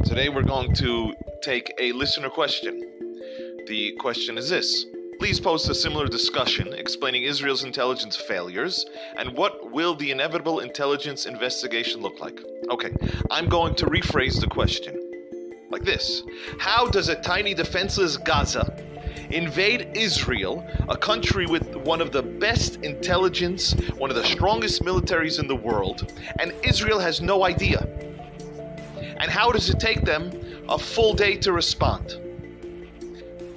Today we're going to take a listener question. The question is this. Please post a similar discussion explaining Israel's intelligence failures and what will the inevitable intelligence investigation look like. Okay, I'm going to rephrase the question like this. How does a tiny defenseless Gaza invade Israel, a country with one of the best intelligence, one of the strongest militaries in the world, and Israel has no idea? And how does it take them a full day to respond?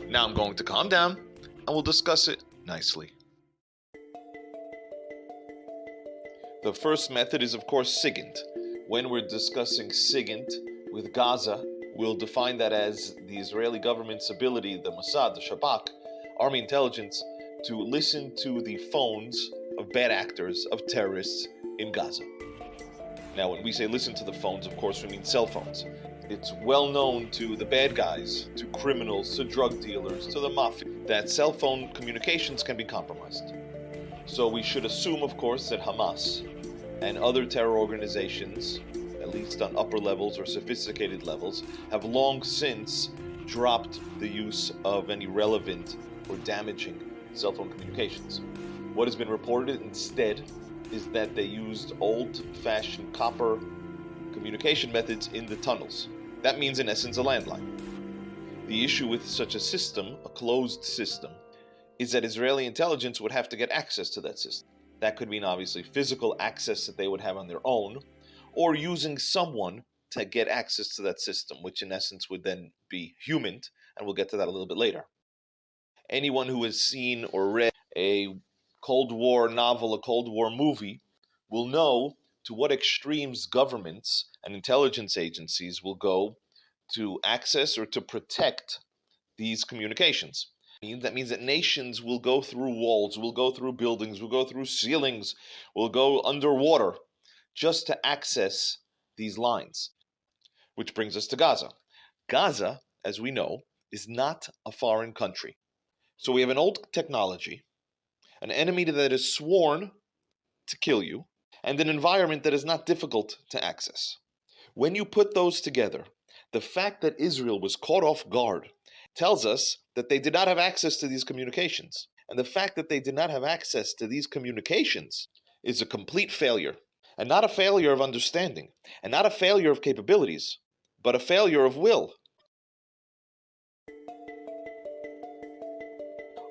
Now I'm going to calm down and we'll discuss it nicely. The first method is, of course, SIGINT. When we're discussing SIGINT with Gaza, we'll define that as the Israeli government's ability, the Mossad, the Shabak, Army intelligence, to listen to the phones of bad actors, of terrorists in Gaza. Now, when we say listen to the phones, of course, we mean cell phones. It's well known to the bad guys, to criminals, to drug dealers, to the mafia, that cell phone communications can be compromised. So we should assume, of course, that Hamas and other terror organizations, at least on upper levels or sophisticated levels, have long since dropped the use of any relevant or damaging cell phone communications. What has been reported instead is that they used old-fashioned copper communication methods in the tunnels. That means, in essence, a landline. The issue with such a system, a closed system, is that Israeli intelligence would have to get access to that system. That could mean, obviously, physical access that they would have on their own, or using someone to get access to that system, which in essence would then be human, and we'll get to that a little bit later. Anyone who has seen or read a Cold War novel, a Cold War movie, will know to what extremes governments and intelligence agencies will go to access or to protect these communications. That means that nations will go through walls, will go through buildings, will go through ceilings, will go underwater just to access these lines. Which brings us to Gaza. Gaza, as we know, is not a foreign country. So we have an old technology, an enemy that is sworn to kill you, and an environment that is not difficult to access. When you put those together, the fact that Israel was caught off guard tells us that they did not have access to these communications. And the fact that they did not have access to these communications is a complete failure. And not a failure of understanding, and not a failure of capabilities, but a failure of will.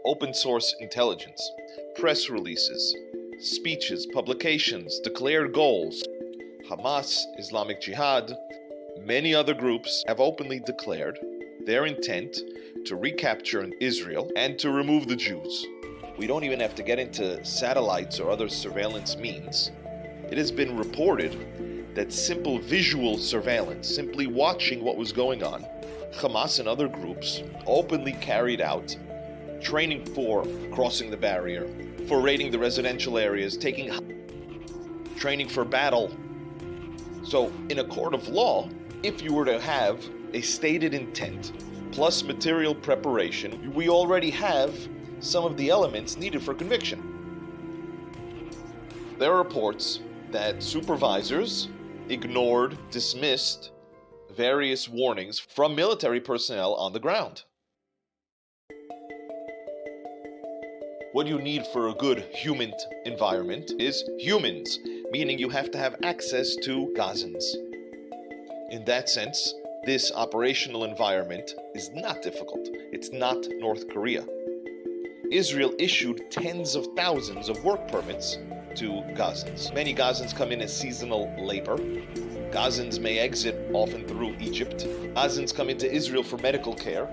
Open source intelligence, press releases, speeches, publications, declared goals. Hamas, Islamic Jihad, many other groups have openly declared their intent to recapture Israel and to remove the Jews. We don't even have to get into satellites or other surveillance means. It has been reported that simple visual surveillance, simply watching what was going on, Hamas and other groups openly carried out training for crossing the barrier, for raiding the residential areas, training for battle. So in a court of law, if you were to have a stated intent plus material preparation, we already have some of the elements needed for conviction. There are reports that supervisors ignored, dismissed various warnings from military personnel on the ground. What you need for a good human environment is humans, meaning you have to have access to Gazans. In that sense, this operational environment is not difficult. It's not North Korea. Israel issued tens of thousands of work permits to Gazans. Many Gazans come in as seasonal labor. Gazans may exit often through Egypt. Gazans come into Israel for medical care.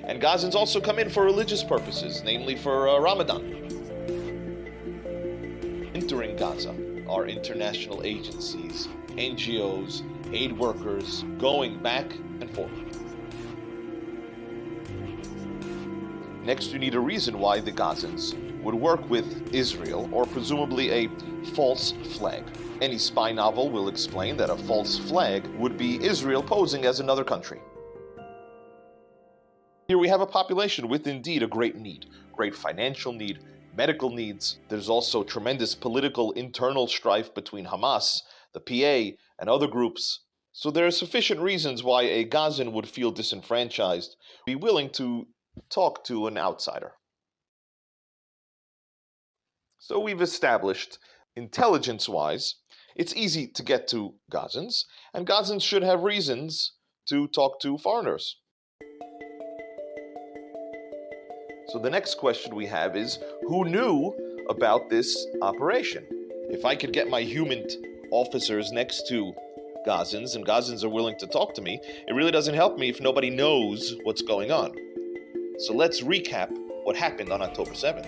And Gazans also come in for religious purposes, namely for Ramadan. Entering Gaza are international agencies, NGOs, aid workers, going back and forth. Next, you need a reason why the Gazans would work with Israel, or presumably a false flag. Any spy novel will explain that a false flag would be Israel posing as another country. Here we have a population with indeed a great need, great financial need, medical needs. There's also tremendous political internal strife between Hamas, the PA, and other groups. So there are sufficient reasons why a Gazan would feel disenfranchised, be willing to talk to an outsider. So we've established, intelligence-wise, it's easy to get to Gazans, and Gazans should have reasons to talk to foreigners. So the next question we have is, who knew about this operation? If I could get my human officers next to Gazans, and Gazans are willing to talk to me, it really doesn't help me if nobody knows what's going on. So let's recap what happened on October 7th.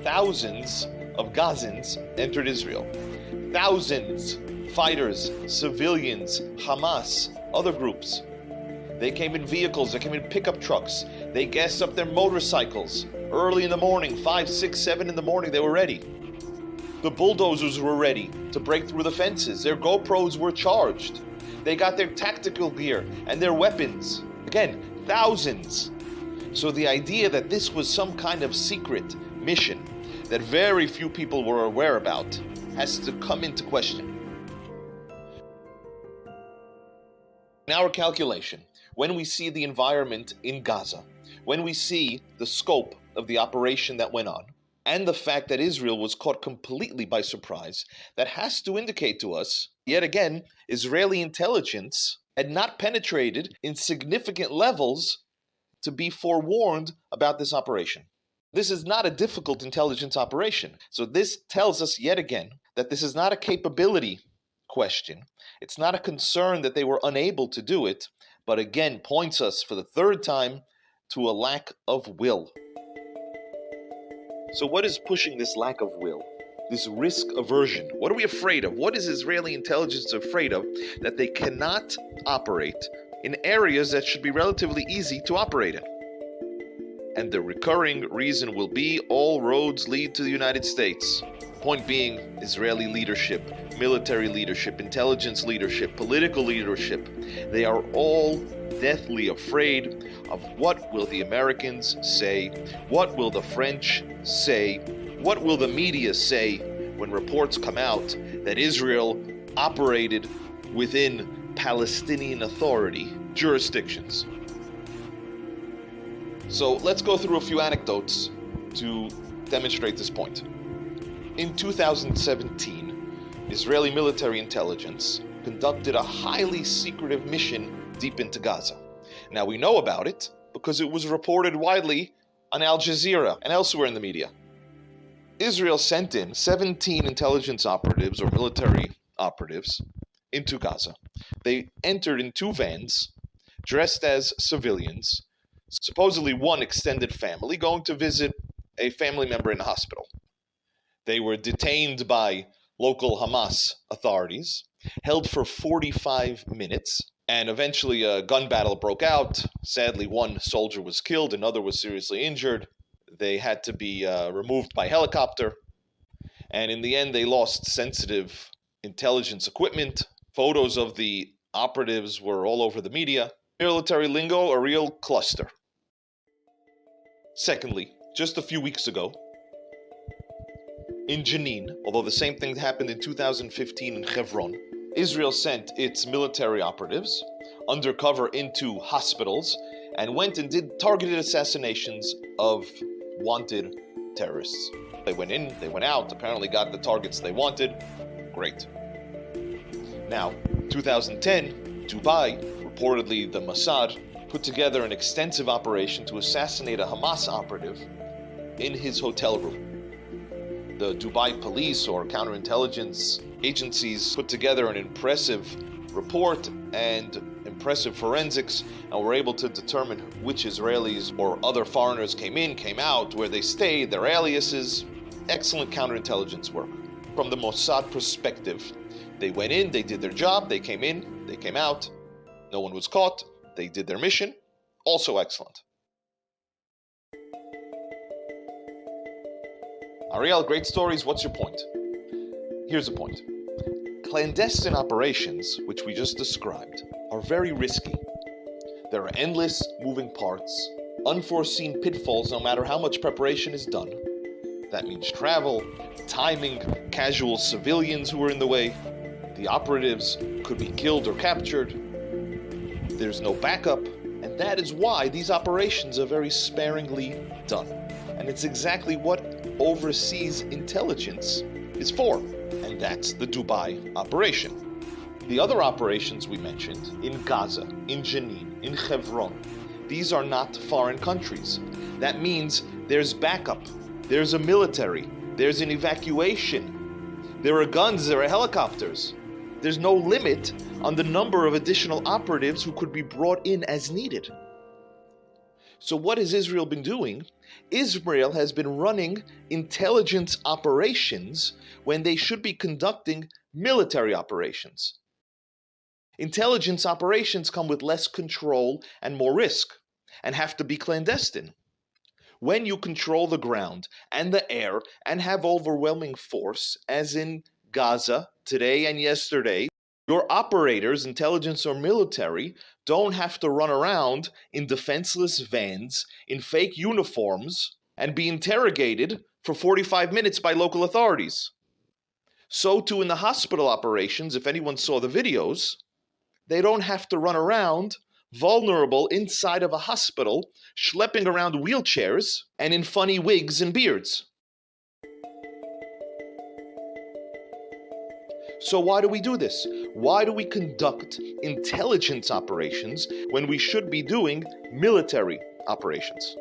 Thousands of Gazans entered Israel. Thousands, fighters, civilians, Hamas, other groups. They came in vehicles, they came in pickup trucks, they gassed up their motorcycles. Early in the morning, 5, 6, 7 in the morning, they were ready. The bulldozers were ready to break through the fences. Their GoPros were charged. They got their tactical gear and their weapons. Again, thousands. So the idea that this was some kind of secret mission that very few people were aware about has to come into question. In our calculation, when we see the environment in Gaza, when we see the scope of the operation that went on, and the fact that Israel was caught completely by surprise, that has to indicate to us, yet again, Israeli intelligence had not penetrated in significant levels to be forewarned about this operation. This is not a difficult intelligence operation. So this tells us yet again that this is not a capability question. It's not a concern that they were unable to do it, but again points us for the third time to a lack of will. So what is pushing this lack of will? This risk aversion? What are we afraid of? What is Israeli intelligence afraid of that they cannot operate in areas that should be relatively easy to operate in? And the recurring reason will be all roads lead to the United States. Point being, Israeli leadership, military leadership, intelligence leadership, political leadership, they are all deathly afraid of what will the Americans say, what will the French say, what will the media say when reports come out that Israel operated within Palestinian Authority jurisdictions. So let's go through a few anecdotes to demonstrate this point. In 2017, Israeli military intelligence conducted a highly secretive mission deep into Gaza. Now we know about it because it was reported widely on Al Jazeera and elsewhere in the media. Israel sent in 17 intelligence operatives or military operatives into Gaza. They entered in 2 vans, dressed as civilians, supposedly one extended family going to visit a family member in a hospital. They were detained by local Hamas authorities, held for 45 minutes, and eventually a gun battle broke out. Sadly, one soldier was killed, another was seriously injured. They had to be removed by helicopter, and in the end they lost sensitive intelligence equipment. Photos of the operatives were all over the media. Military lingo, a real cluster. Secondly, just a few weeks ago, in Jenin, although the same thing happened in 2015 in Hebron, Israel sent its military operatives undercover into hospitals and went and did targeted assassinations of wanted terrorists. They went in, they went out, apparently got the targets they wanted. Great. Now, 2010, Dubai, reportedly the Mossad, put together an extensive operation to assassinate a Hamas operative in his hotel room. The Dubai police or counterintelligence agencies put together an impressive report and impressive forensics and were able to determine which Israelis or other foreigners came in, came out, where they stayed, their aliases. Excellent counterintelligence work. From the Mossad perspective, they went in, they did their job, they came in, they came out, no one was caught, they did their mission. Also excellent. Ariel, great stories. What's your point? Here's the point. Clandestine operations, which we just described, are very risky. There are endless moving parts, unforeseen pitfalls no matter how much preparation is done. That means travel, timing, casual civilians who are in the way. The operatives could be killed or captured. There's no backup, and that is why these operations are very sparingly done. And it's exactly what overseas intelligence is for, and that's the Dubai operation. The other operations we mentioned in Gaza, in Jenin, in Hebron, these are not foreign countries. That means there's backup, there's a military, there's an evacuation, there are guns, there are helicopters. There's no limit on the number of additional operatives who could be brought in as needed. So what has Israel been doing? Israel has been running intelligence operations when they should be conducting military operations. Intelligence operations come with less control and more risk, and have to be clandestine. When you control the ground and the air and have overwhelming force, as in Gaza today and yesterday, your operators, intelligence or military, don't have to run around in defenseless vans, in fake uniforms, and be interrogated for 45 minutes by local authorities. So too in the hospital operations, if anyone saw the videos, they don't have to run around vulnerable inside of a hospital, schlepping around wheelchairs and in funny wigs and beards. So why do we do this? Why do we conduct intelligence operations when we should be doing military operations?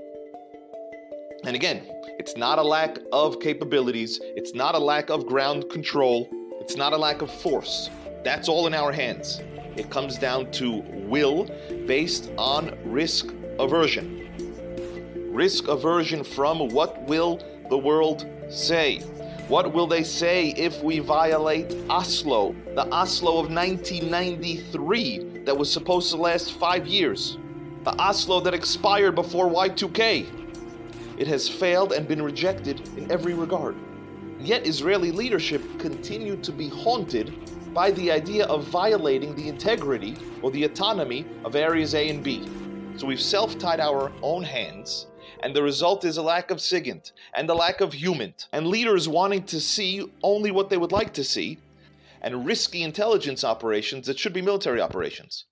And again, it's not a lack of capabilities, it's not a lack of ground control, it's not a lack of force. That's all in our hands. It comes down to will based on risk aversion. Risk aversion from what will the world say? What will they say if we violate Oslo? The Oslo of 1993 that was supposed to last 5 years. The Oslo that expired before Y2K. It has failed and been rejected in every regard. Yet Israeli leadership continued to be haunted by the idea of violating the integrity or the autonomy of areas A and B. So we've self-tied our own hands, and the result is a lack of sigint and a lack of human, and leaders wanting to see only what they would like to see, and risky intelligence operations that should be military operations.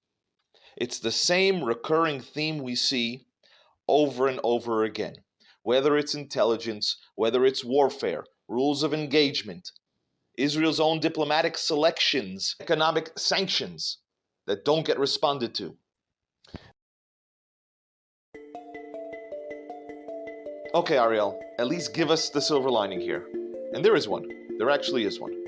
It's the same recurring theme we see over and over again. Whether it's intelligence, whether it's warfare, rules of engagement, Israel's own diplomatic selections, economic sanctions that don't get responded to. Okay, Ariel, at least give us the silver lining here. And there is one. There actually is one.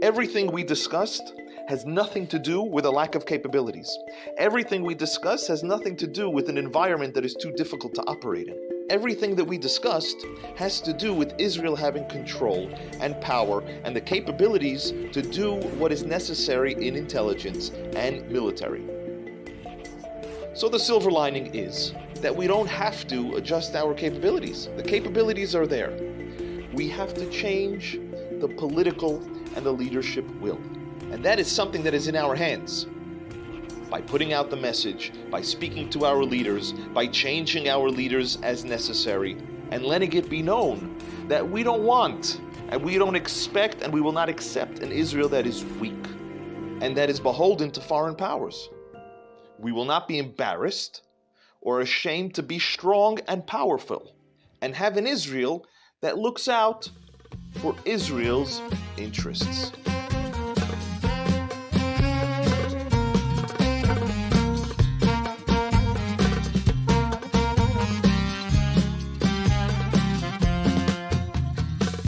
Everything we discussed has nothing to do with a lack of capabilities. Everything we discuss has nothing to do with an environment that is too difficult to operate in. Everything that we discussed has to do with Israel having control and power and the capabilities to do what is necessary in intelligence and military. So the silver lining is that we don't have to adjust our capabilities. The capabilities are there. We have to change the political and the leadership will. And that is something that is in our hands. By putting out the message, by speaking to our leaders, by changing our leaders as necessary, and letting it be known that we don't want, and we don't expect, and we will not accept an Israel that is weak, and that is beholden to foreign powers. We will not be embarrassed or ashamed to be strong and powerful, and have an Israel that looks out for Israel's interests.